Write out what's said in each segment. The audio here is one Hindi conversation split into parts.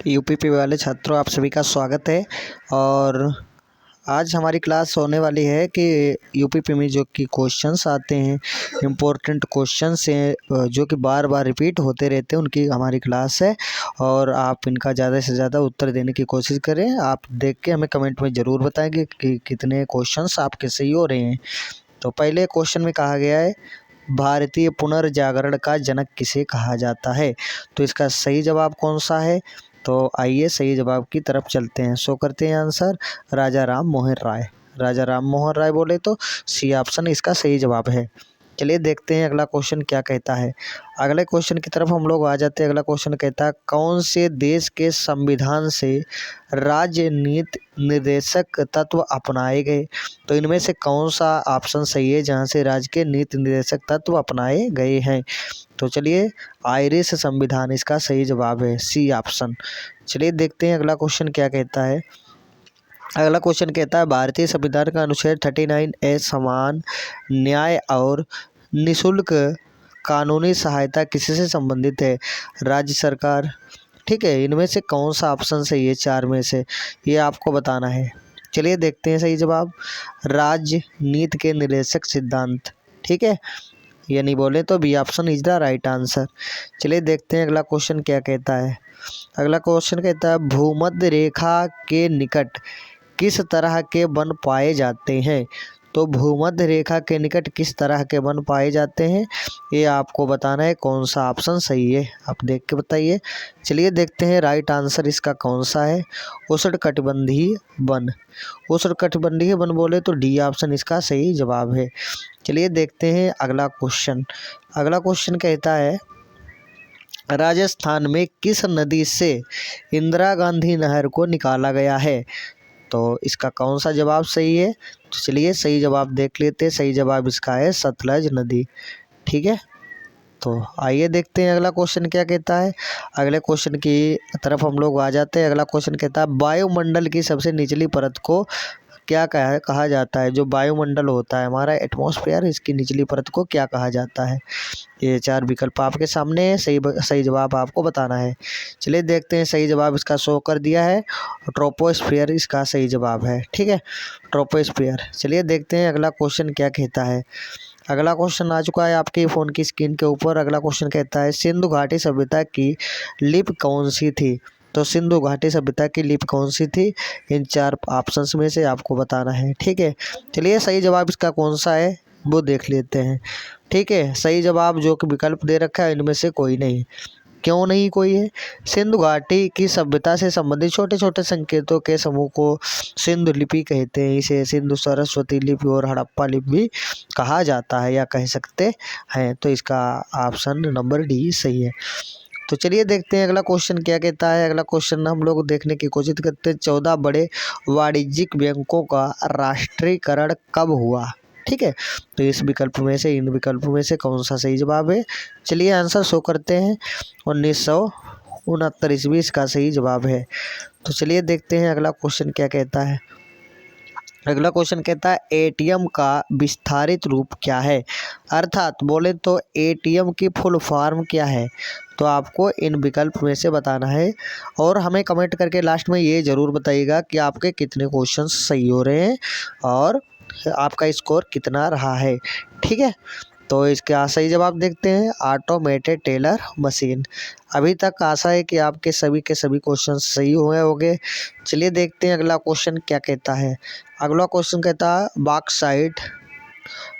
यूपीपी वाले छात्रों, आप सभी का स्वागत है। और आज हमारी क्लास होने वाली है कि यूपीपी में जो कि क्वेश्चंस आते हैं, इम्पोर्टेंट क्वेश्चंस हैं जो कि बार बार रिपीट होते रहते हैं, उनकी हमारी क्लास है। और आप इनका ज़्यादा से ज़्यादा उत्तर देने की कोशिश करें। आप देख के हमें कमेंट में ज़रूर बताएंगे कि कितने क्वेश्चंस आपके सही हो रहे हैं। तो पहले क्वेश्चन में कहा गया है, भारतीय पुनर्जागरण का जनक किसे कहा जाता है। तो इसका सही जवाब कौन सा है? तो आइए सही जवाब की तरफ चलते हैं। शो करते हैं आंसर, राजा राम मोहन राय। राजा राम मोहन राय बोले तो सी ऑप्शन इसका सही जवाब है। चलिए देखते हैं अगला क्वेश्चन क्या कहता है। अगले क्वेश्चन की तरफ हम लोग आ जाते हैं। अगला क्वेश्चन कहता है, कौन से देश के संविधान से राजनीति निर्देशक तत्व अपनाए गए। तो इनमें से कौन सा ऑप्शन सही है जहां से राज्य के नीति निर्देशक तत्व अपनाए गए हैं। तो चलिए, आयरिश संविधान इसका सही जवाब है, सी ऑप्शन। चलिए देखते हैं अगला क्वेश्चन क्या कहता है। अगला क्वेश्चन कहता है, भारतीय संविधान का अनुच्छेद 39A समान न्याय और निःशुल्क कानूनी सहायता किससे संबंधित है। राज्य सरकार। ठीक है, इनमें से कौन सा ऑप्शन सही है चार में से, ये आपको बताना है। चलिए देखते हैं सही जवाब, राजनीति के निर्देशक सिद्धांत। ठीक है, यानी बोले तो B option is the right answer. चलिए देखते हैं अगला क्वेश्चन क्या कहता है। अगला क्वेश्चन कहता है, भूमध्य रेखा के निकट किस तरह के वन पाए जाते हैं। तो भूमध्य रेखा के निकट किस तरह के वन पाए जाते हैं, ये आपको बताना है कौन सा ऑप्शन सही है, आप देख के बताइए। चलिए देखते हैं राइट आंसर इसका कौन सा है, उष्णकटिबंधीय वन। उष्णकटिबंधीय वन बोले तो डी ऑप्शन इसका सही जवाब है। चलिए देखते हैं अगला क्वेश्चन। अगला क्वेश्चन कहता है, राजस्थान में किस नदी से इंदिरा गांधी नहर को निकाला गया है। तो इसका कौन सा जवाब सही है। तो चलिए सही जवाब देख लेते हैं। सही जवाब इसका है सतलज नदी। ठीक है, तो आइए देखते हैं अगला क्वेश्चन क्या कहता है। अगले क्वेश्चन की तरफ हम लोग आ जाते हैं। अगला क्वेश्चन कहता है, वायुमंडल की सबसे निचली परत को क्या कहा जाता है। जो वायुमंडल होता है हमारा एटमॉस्फेयर, इसकी निचली परत को क्या कहा जाता है। ये चार विकल्प आपके सामने है, सही जवाब आपको बताना है। चलिए देखते हैं, सही जवाब इसका शो कर दिया है, ट्रोपोस्फियर इसका सही जवाब है। ठीक है, ट्रोपोस्फियर। चलिए देखते हैं अगला क्वेश्चन क्या कहता है। अगला क्वेश्चन आ चुका है आपके फ़ोन की स्क्रीन के ऊपर। अगला क्वेश्चन कहता है, सिंधु घाटी सभ्यता की लिपि कौन सी थी। तो सिंधु घाटी सभ्यता की लिपि कौन सी थी, इन चार ऑप्शंस में से आपको बताना है। ठीक है, चलिए सही जवाब इसका कौन सा है वो देख लेते हैं। ठीक है, सही जवाब जो कि विकल्प दे रखा है इनमें से कोई नहीं। क्यों नहीं कोई है। सिंधु घाटी की सभ्यता से संबंधित छोटे छोटे संकेतों के समूह को सिंधु लिपि कहते हैं। इसे सिंधु सरस्वती लिपि और हड़प्पा लिपि भी कहा जाता है या कह सकते हैं। तो इसका ऑप्शन नंबर डी सही है। तो चलिए देखते हैं अगला क्वेश्चन क्या कहता है। अगला क्वेश्चन हम लोग देखने की कोशिश करते हैं, 14 बड़े वाणिज्यिक बैंकों का राष्ट्रीयकरण कब हुआ। ठीक है, तो इस विकल्प में से, इन विकल्पों में से कौन सा सही जवाब है। चलिए आंसर शो करते हैं, 1969 ईस्वी इसका सही जवाब है। तो चलिए देखते हैं अगला क्वेश्चन क्या कहता है। अगला क्वेश्चन कहता है, एटीएम का विस्तारित रूप क्या है। अर्थात बोले तो एटीएम की फुल फॉर्म क्या है। तो आपको इन विकल्प में से बताना है और हमें कमेंट करके लास्ट में ये ज़रूर बताइएगा कि आपके कितने क्वेश्चन सही हो रहे हैं और आपका स्कोर कितना रहा है। ठीक है, तो इसका सही जवाब देखते हैं, ऑटोमेटेड टेलर मशीन। अभी तक आशा है कि आपके सभी के सभी क्वेश्चन सही हुए होंगे। चलिए देखते हैं अगला क्वेश्चन क्या कहता है। अगला क्वेश्चन कहता है, बॉक्साइट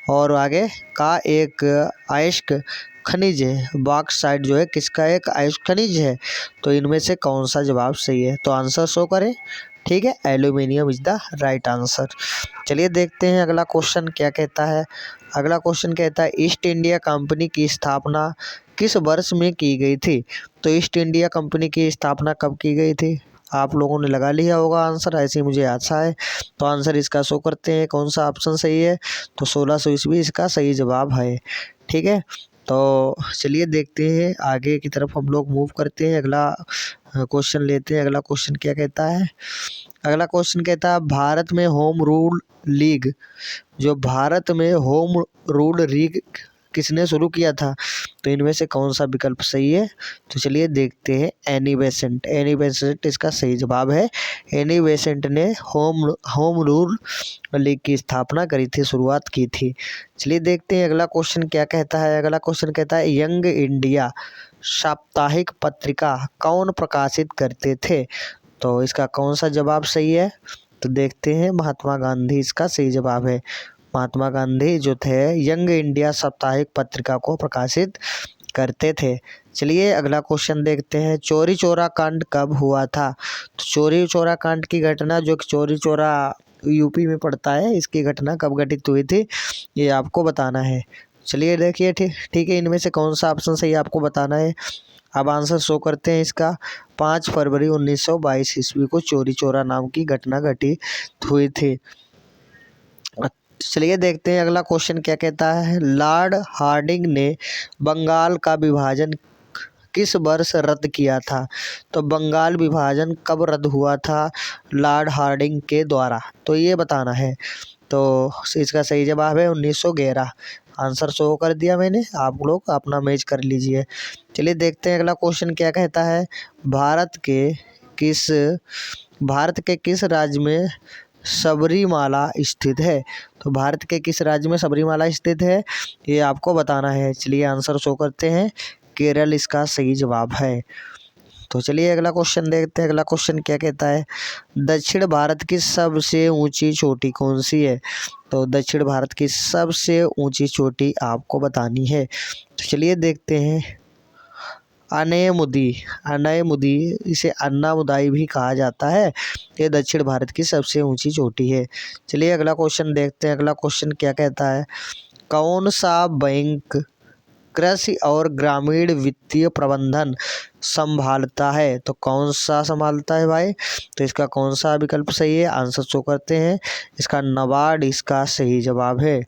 और आगे का एक अयस्क खनिज है। बॉक्साइट जो है किसका एक अयस्क खनिज है। तो इनमें से कौन सा जवाब सही है। तो आंसर शो करें। ठीक है, aluminium is the right answer. चलिए देखते हैं अगला क्वेश्चन क्या कहता है। अगला क्वेश्चन कहता है, ईस्ट इंडिया कंपनी की स्थापना किस वर्ष में की गई थी। तो ईस्ट इंडिया कंपनी की स्थापना कब की गई थी। आप लोगों ने लगा लिया होगा आंसर, ऐसे ही मुझे आशा है। तो आंसर इसका शो करते हैं कौन सा ऑप्शन सही है। तो 1600 ईस्वी इसका सही जवाब है। ठीक है, तो चलिए देखते हैं आगे की तरफ हम लोग मूव करते हैं। अगला क्वेश्चन लेते हैं। अगला क्वेश्चन क्या कहता है। अगला क्वेश्चन कहता है, भारत में होम रूल लीग, जो भारत में होम रूल लीग किसने शुरू किया था? तो इनमें से कौन सा विकल्प सही है? तो चलिए देखते हैं। एनी बेसेंट, एनी बेसेंट इसका सही जवाब है। एनी बेसेंट ने होम रूल लीग की स्थापना करी थी, शुरुआत की थी। चलिए देखते हैं अगला क्वेश्चन क्या कहता है। अगला क्वेश्चन कहता है यंग इंडिया साप्ताहिक पत्रिका कौन प्रकाशित करते थे? तो इसका कौन सा जवाब सही है? तो देखते हैं। महात्मा गांधी इसका सही जवाब है। महात्मा गांधी जो थे यंग इंडिया साप्ताहिक पत्रिका को प्रकाशित करते थे। चलिए अगला क्वेश्चन देखते हैं। चौरी चौरा कांड कब हुआ था? तो चौरी चौरा कांड की घटना, जो कि चौरी चौरा यूपी में पड़ता है, इसकी घटना कब घटित हुई थी ये आपको बताना है। चलिए देखिए, ठीक है, इनमें से कौन सा ऑप्शन सही आपको बताना है। अब आंसर शो करते हैं इसका। 5 फरवरी 1922 ईस्वी को चौरी चौरा नाम की घटना घटित हुई थी। चलिए देखते हैं अगला क्वेश्चन क्या कहता है। लॉर्ड हार्डिंग ने बंगाल का विभाजन किस वर्ष रद्द किया था? तो बंगाल विभाजन कब रद्द हुआ था लॉर्ड हार्डिंग के द्वारा? तो ये बताना है। तो इसका सही जवाब है 1911। आंसर शो कर दिया मैंने, आप लोग अपना मैच कर लीजिए। चलिए देखते हैं अगला क्वेश्चन क्या कहता है। भारत के किस राज्य में सबरीमाला स्थित है? तो भारत के किस राज्य में सबरीमाला स्थित है ये आपको बताना है। चलिए आंसर शो करते हैं। केरल इसका सही जवाब है। तो चलिए अगला क्वेश्चन देखते हैं। अगला क्वेश्चन क्या कहता है। दक्षिण भारत की सबसे ऊंची चोटी कौन सी है? तो दक्षिण भारत की सबसे ऊंची चोटी आपको बतानी है। तो चलिए देखते हैं। अनयमुदी, इसे अन्नामुदाई भी कहा जाता है। ये दक्षिण भारत की सबसे ऊंची चोटी है। चलिए अगला क्वेश्चन देखते हैं। अगला क्वेश्चन क्या कहता है। कौन सा बैंक कृषि और ग्रामीण वित्तीय प्रबंधन संभालता है? तो कौन सा संभालता है भाई? तो इसका कौन सा विकल्प सही है? आंसर शो करते हैं। इसका नाबार्ड इसका सही जवाब है।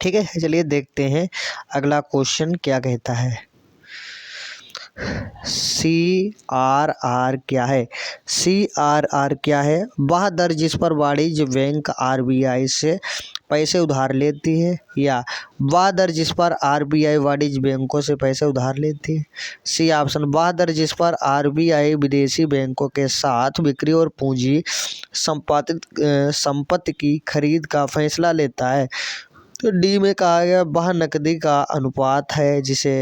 ठीक है, चलिए देखते हैं अगला क्वेश्चन क्या कहता है। CRR क्या है? CRR क्या है? वह दर जिस पर वाणिज्य बैंक RBI से पैसे उधार लेती है, या वह दर जिस पर RBI वाणिज्य बैंकों से पैसे उधार लेती है? सी ऑप्शन, वह दर जिस पर RBI विदेशी बैंकों के साथ बिक्री और पूंजी संपत्ति की खरीद का फैसला लेता है। तो डी में कहा गया वह नकदी का अनुपात है जिसे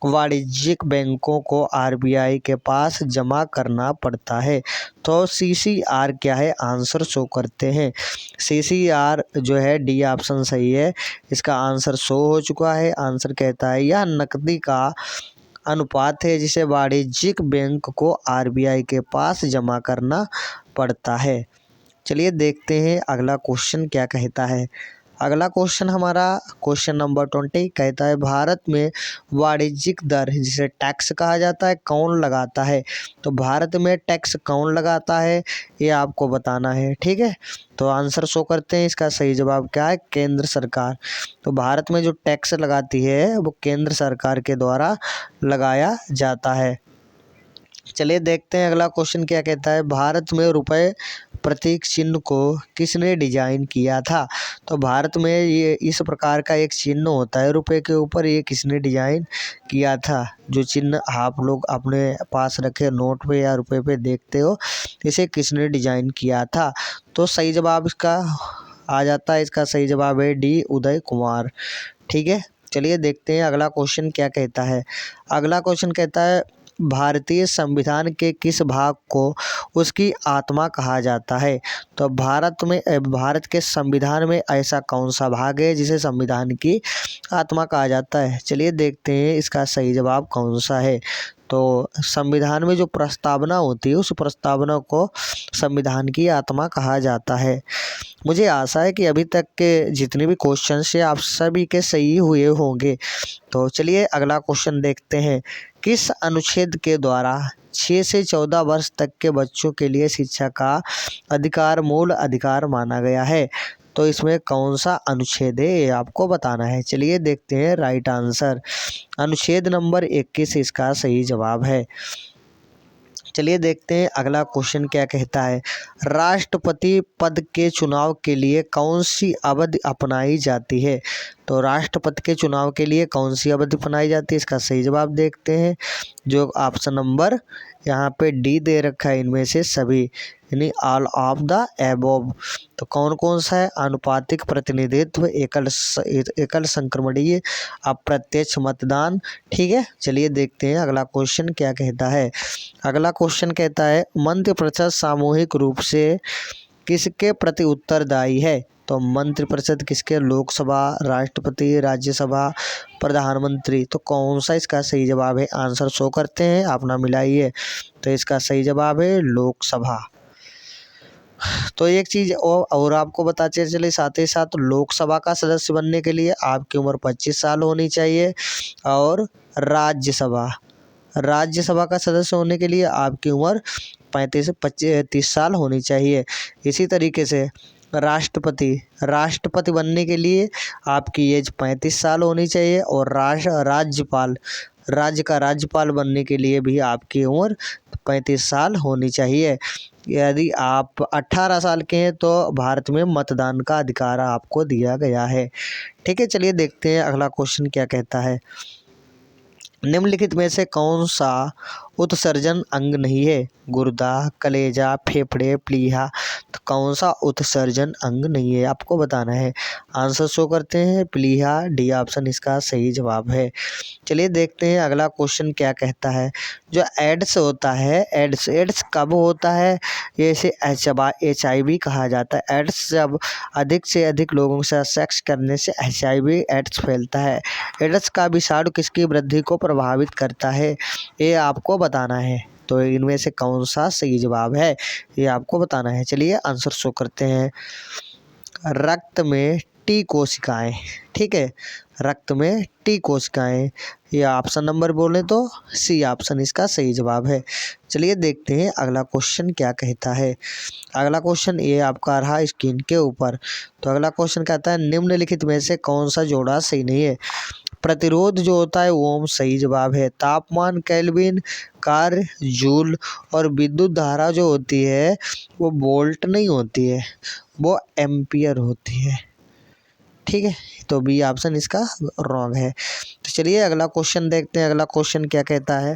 वाणिज्यिक बैंकों को RBI के पास जमा करना पड़ता है। तो CCR क्या है? आंसर शो करते हैं। CCR जो है डी ऑप्शन सही है। इसका आंसर शो हो चुका है। आंसर कहता है यह नकदी का अनुपात है जिसे वाणिज्यिक बैंक को RBI के पास जमा करना पड़ता है। चलिए देखते हैं अगला क्वेश्चन क्या कहता है। अगला क्वेश्चन हमारा क्वेश्चन नंबर 20 कहता है भारत में वाणिज्यिक दर जिसे टैक्स कहा जाता है कौन लगाता है? तो भारत में टैक्स कौन लगाता है ये आपको बताना है। ठीक है, तो आंसर शो करते हैं। इसका सही जवाब क्या है? केंद्र सरकार। तो भारत में जो टैक्स लगाती है वो केंद्र सरकार के द्वारा लगाया जाता है। चलिए देखते हैं अगला क्वेश्चन क्या कहता है। भारत में रुपए प्रतीक चिन्ह को किसने डिजाइन किया था? तो भारत में ये इस प्रकार का एक चिन्ह होता है रुपए के ऊपर, ये किसने डिजाइन किया था? जो चिन्ह आप लोग अपने पास रखे नोट पे या रुपए पे देखते हो, इसे किसने डिजाइन किया था? तो सही जवाब इसका आ जाता है। इसका सही जवाब है डी, उदय कुमार। ठीक है, चलिए देखते हैं अगला क्वेश्चन क्या कहता है। अगला क्वेश्चन कहता है भारतीय संविधान के किस भाग को उसकी आत्मा कहा जाता है? तो भारत के संविधान में ऐसा कौन सा भाग है जिसे संविधान की आत्मा कहा जाता है? चलिए देखते हैं इसका सही जवाब कौन सा है। तो संविधान में जो प्रस्तावना होती है उस प्रस्तावना को संविधान की आत्मा कहा जाता है। मुझे आशा है कि अभी तक के जितने भी क्वेश्चन है आप सभी के सही हुए होंगे। तो चलिए अगला क्वेश्चन देखते हैं। किस अनुच्छेद के द्वारा 6 से 14 वर्ष तक के बच्चों के लिए शिक्षा का अधिकार मूल अधिकार माना गया है? तो इसमें कौन सा अनुच्छेद है ये आपको बताना है। चलिए देखते हैं राइट आंसर। अनुच्छेद नंबर 21 इसका सही जवाब है। चलिए देखते हैं अगला क्वेश्चन क्या कहता है। राष्ट्रपति पद के चुनाव के लिए कौन सी अवधि अपनाई जाती है? तो राष्ट्रपति के चुनाव के लिए कौन सी अवधि बनाई जाती है, इसका सही जवाब देखते हैं। जो ऑप्शन नंबर यहाँ पे डी दे रखा है, इनमें से सभी, यानी ऑल ऑफ द एबोव। तो कौन कौन सा है, आनुपातिक प्रतिनिधित्व, एकल संक्रमणीय, अप्रत्यक्ष मतदान। ठीक है, चलिए देखते हैं अगला क्वेश्चन क्या कहता है। अगला क्वेश्चन कहता है मंत्रिपरिषद सामूहिक रूप से किसके प्रति उत्तरदायी है। तो मंत्रिपरिषद किसके, लोकसभा, राष्ट्रपति, राज्यसभा, प्रधानमंत्री। तो कौन सा इसका सही जवाब है, आंसर शो करते हैं, अपना मिलाइए। तो इसका सही जवाब है लोकसभा। तो एक चीज़ और आपको बताते चले साथ ही साथ, लोकसभा का सदस्य बनने के लिए आपकी उम्र 25 साल होनी चाहिए, और राज्यसभा का सदस्य होने के लिए आपकी उम्र 35 से 30 साल होनी चाहिए। इसी तरीके से राष्ट्रपति बनने के लिए आपकी एज 35 साल होनी चाहिए, और राज्य का राज्यपाल बनने के लिए भी आपकी उम्र 35 साल होनी चाहिए। यदि आप 18 साल के हैं तो भारत में मतदान का अधिकार आपको दिया गया है। ठीक है, चलिए देखते हैं अगला क्वेश्चन क्या कहता है। निम्नलिखित में से कौन सा उत्सर्जन अंग नहीं है, गुर्दा, कलेजा, फेफड़े, प्लीहा। तो कौन सा उत्सर्जन अंग नहीं है आपको बताना है, आंसर शो करते हैं, प्लीहा, डी ऑप्शन इसका सही जवाब है। चलिए देखते हैं अगला क्वेश्चन क्या कहता है। जो एड्स होता है, एड्स कब होता है, ये इसे HIV कहा जाता है। एड्स जब अधिक से अधिक लोगों से सेक्स करने से HIV एड्स फैलता है। एड्स का विषाणु किसकी वृद्धि को प्रभावित करता है, ये आपको बताना है। तो इनमें से कौन सा सही जवाब है, ये आपको बताना है। चलिए आंसर शो करते हैं। रक्त में टी कोशिकाएं। ठीक है, रक्त में टी कोशिकाएं, ये ऑप्शन नंबर बोले तो सी ऑप्शन इसका सही जवाब है। चलिए देखते हैं अगला क्वेश्चन क्या कहता है। अगला क्वेश्चन ये आपका रहा स्क्रीन के ऊपर। तो अगला क्वेश्चन कहता है निम्नलिखित में से कौन सा जोड़ा सही नहीं है। प्रतिरोध जो होता है ओम सही जवाब है। तापमान केल्विन, कार्य जूल, और विद्युत धारा जो होती है वो वोल्ट नहीं होती है, वो एम्पियर होती है। ठीक है, तो बी ऑप्शन इसका रॉन्ग है। तो चलिए अगला क्वेश्चन देखते हैं। अगला क्वेश्चन क्या कहता है।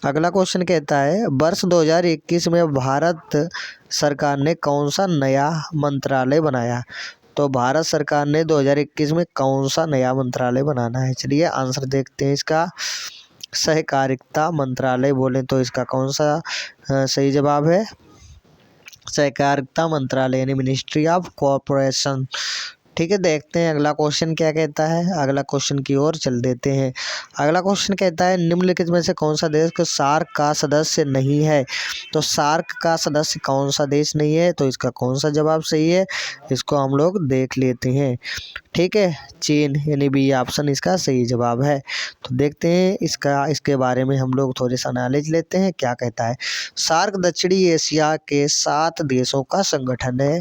अगला क्वेश्चन कहता है वर्ष 2021 में भारत सरकार ने कौन सा नया मंत्रालय बनाया। तो भारत सरकार ने 2021 में कौन सा नया मंत्रालय बनाना है। चलिए आंसर देखते हैं इसका। सहकारिता मंत्रालय बोले तो इसका कौन सा सही जवाब है, सहकारिता मंत्रालय, यानी मिनिस्ट्री ऑफ कॉरपोरेशन। ठीक है, देखते हैं अगला क्वेश्चन क्या कहता है। अगला क्वेश्चन की ओर चल देते हैं। अगला क्वेश्चन कहता है निम्नलिखित में से कौन सा देश सार्क का सदस्य नहीं है। तो सार्क का सदस्य कौन सा देश नहीं है, तो इसका कौन सा जवाब सही है, इसको हम लोग देख लेते हैं। ठीक है, चीन, यानी बी ऑप्शन इसका सही जवाब है। तो देखते हैं इसके बारे में हम लोग थोड़ी सा नॉलेज लेते हैं क्या कहता है। सार्क दक्षिणी एशिया के 7 देशों का संगठन है,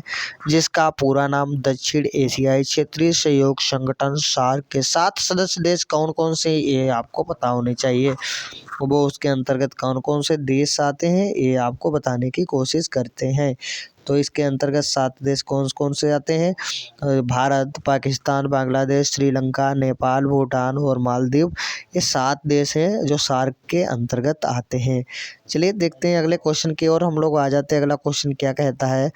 जिसका पूरा नाम दक्षिण एशियाई क्षेत्रीय सहयोग संगठन सार्क के 7 सदस्य देश कौन कौन से, ये आपको पता होने चाहिए। वो उसके अंतर्गत कौन कौन से देश आते हैं ये आपको बताने की कोशिश करते हैं। तो इसके अंतर्गत 7 देश कौन कौन से आते हैं, भारत, पाकिस्तान, बांग्लादेश, श्रीलंका, नेपाल, भूटान और मालदीव। ये 7 देश हैं जो सार्क के अंतर्गत आते हैं। चलिए देखते हैं अगले क्वेश्चन की ओर हम लोग आ जाते हैं। अगला क्वेश्चन क्या कहता है।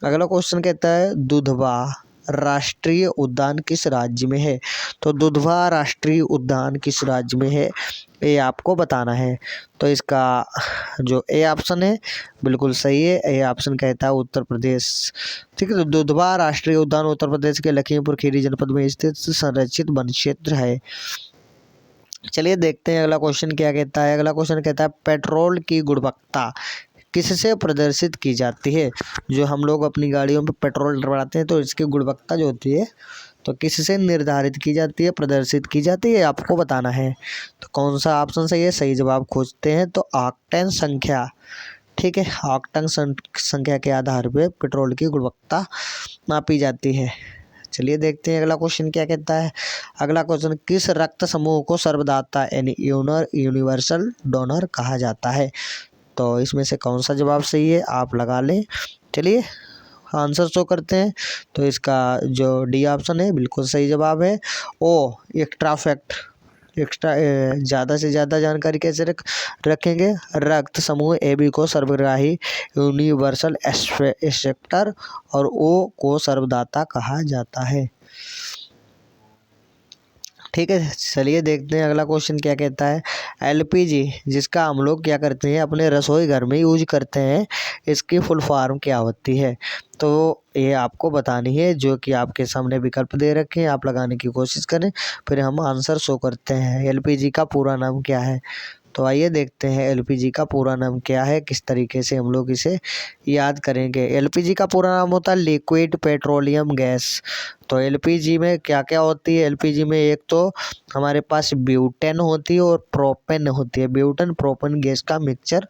अगला क्वेश्चन कहता है दुधवा राष्ट्रीय उद्यान किस राज्य में है। तो दुधवा राष्ट्रीय उद्यान किस राज्य में है, ये आपको बताना है। तो इसका जो ए ऑप्शन है बिल्कुल सही है, ए ऑप्शन कहता है उत्तर प्रदेश। ठीक है, तो दुधवा राष्ट्रीय उद्यान उत्तर प्रदेश के लखीमपुर खीरी जनपद में स्थित संरक्षित वन क्षेत्र है। चलिए देखते हैं अगला क्वेश्चन क्या कहता है। अगला क्वेश्चन कहता है पेट्रोल की गुणवत्ता किससे प्रदर्शित की जाती है। जो हम लोग अपनी गाड़ियों में पेट्रोल डलवाते हैं तो इसकी गुणवत्ता जो होती है तो किससे निर्धारित की जाती है, प्रदर्शित की जाती है, आपको बताना है। तो कौन सा ऑप्शन सही है, सही जवाब खोजते हैं तो ऑक्टेन संख्या। ठीक है, ऑक्टेन संख्या के आधार पर पेट्रोल की गुणवत्ता नापी जाती है। चलिए देखते हैं अगला क्वेश्चन क्या कहता है। अगला क्वेश्चन किस रक्त समूह को सर्वदाता यानी यूनिवर्सल डोनर कहा जाता है। तो इसमें से कौन सा जवाब सही है आप लगा लें। चलिए आंसर शो करते हैं। तो इसका जो डी ऑप्शन है बिल्कुल सही जवाब है। ओ एक्स्ट्रा फैक्ट, एक्स्ट्रा ज़्यादा से ज़्यादा जानकारी कैसे रखेंगे। रक्त समूह ए बी को सर्वग्राही यूनिवर्सल एक्सेप्टर और ओ को सर्वदाता कहा जाता है। ठीक है, चलिए देखते हैं अगला क्वेश्चन क्या कहता है। एलपीजी जिसका हम लोग क्या करते हैं अपने रसोई घर में यूज करते हैं, इसकी फुल फॉर्म क्या होती है। तो ये आपको बतानी है, जो कि आपके सामने विकल्प दे रखे हैं, आप लगाने की कोशिश करें, फिर हम आंसर शो करते हैं। एलपीजी का पूरा नाम क्या है। तो आइए देखते हैं एलपीजी का पूरा नाम क्या है, किस तरीके से हम लोग इसे याद करेंगे। एलपीजी का पूरा नाम होता है लिक्विड पेट्रोलियम गैस। तो एलपीजी में क्या क्या होती है। एलपीजी में एक तो हमारे पास ब्यूटेन होती है और प्रोपेन होती है। ब्यूटेन प्रोपेन गैस का मिक्सचर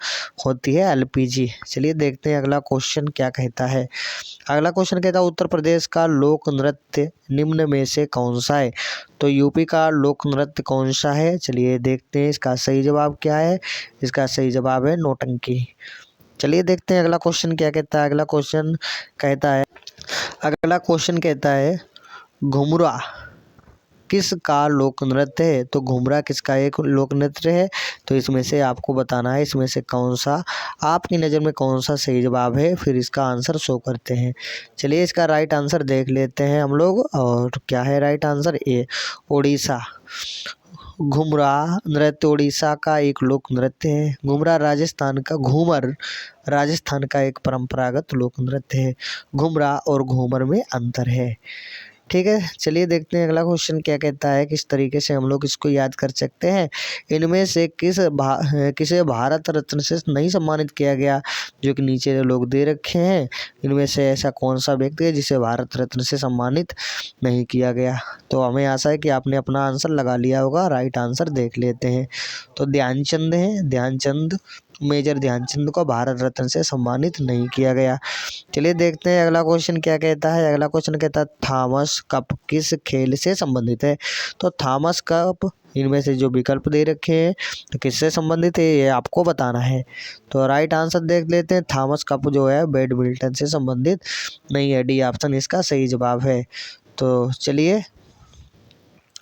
होती है एलपीजी। चलिए देखते हैं अगला क्वेश्चन क्या कहता है। अगला क्वेश्चन कहता है उत्तर प्रदेश का लोक नृत्य निम्न में से कौन सा है। तो यूपी का लोक नृत्य कौन सा है। चलिए देखते हैं इसका सही जवाब क्या है। इसका सही जवाब है नौटंकी। चलिए देखते हैं अगला क्वेश्चन क्या कहता है। अगला क्वेश्चन कहता है घुमरा किसका लोक नृत्य है। तो घुमरा किसका एक लोक नृत्य है। तो इसमें से आपको बताना है इसमें से कौन सा आपकी नज़र में कौन सा सही जवाब है, फिर इसका आंसर शो करते हैं। चलिए इसका राइट आंसर देख लेते हैं हम लोग। और क्या है राइट आंसर, ए उड़ीसा। घुमरा नृत्य उड़ीसा का एक लोक नृत्य है। घूमर राजस्थान का एक परंपरागत लोक नृत्य है। घुमरा और घूमर में अंतर है। ठीक है, चलिए देखते हैं अगला क्वेश्चन क्या कहता है, किस तरीके से हम लोग इसको याद कर सकते हैं। इनमें से किसे भारत रत्न से नहीं सम्मानित किया गया। जो कि नीचे लोग दे रखे हैं, इनमें से ऐसा कौन सा व्यक्ति है जिसे भारत रत्न से सम्मानित नहीं किया गया। तो हमें आशा है कि आपने अपना आंसर लगा लिया होगा। राइट आंसर देख लेते हैं। तो ध्यानचंद है, ध्यानचंद मेजर ध्यानचंद को भारत रत्न से सम्मानित नहीं किया गया। चलिए देखते हैं अगला क्वेश्चन क्या कहता है। अगला क्वेश्चन कहता है थॉमस कप किस खेल से संबंधित है। तो थॉमस कप इनमें से जो विकल्प दे रखे हैं तो किससे संबंधित है ये आपको बताना है। तो राइट आंसर देख लेते हैं। थॉमस कप जो है बैडमिंटन से संबंधित नहीं है। डी ऑप्शन इसका सही जवाब है। तो चलिए,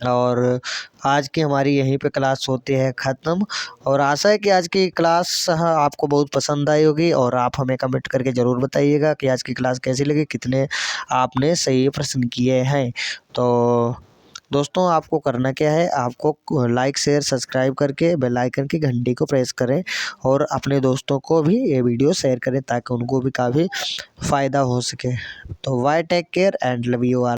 और आज की हमारी यहीं पे क्लास होती है ख़त्म। और आशा है कि आज की क्लास आपको बहुत पसंद आई होगी। और आप हमें कमेंट करके ज़रूर बताइएगा कि आज की क्लास कैसी लगी, कितने आपने सही प्रश्न किए हैं। तो दोस्तों आपको करना क्या है, आपको लाइक शेयर सब्सक्राइब करके बेल आइकन की घंटी को प्रेस करें और अपने दोस्तों को भी ये वीडियो शेयर करें ताकि उनको भी काफ़ी फ़ायदा हो सके। तो bye, take care and love you all.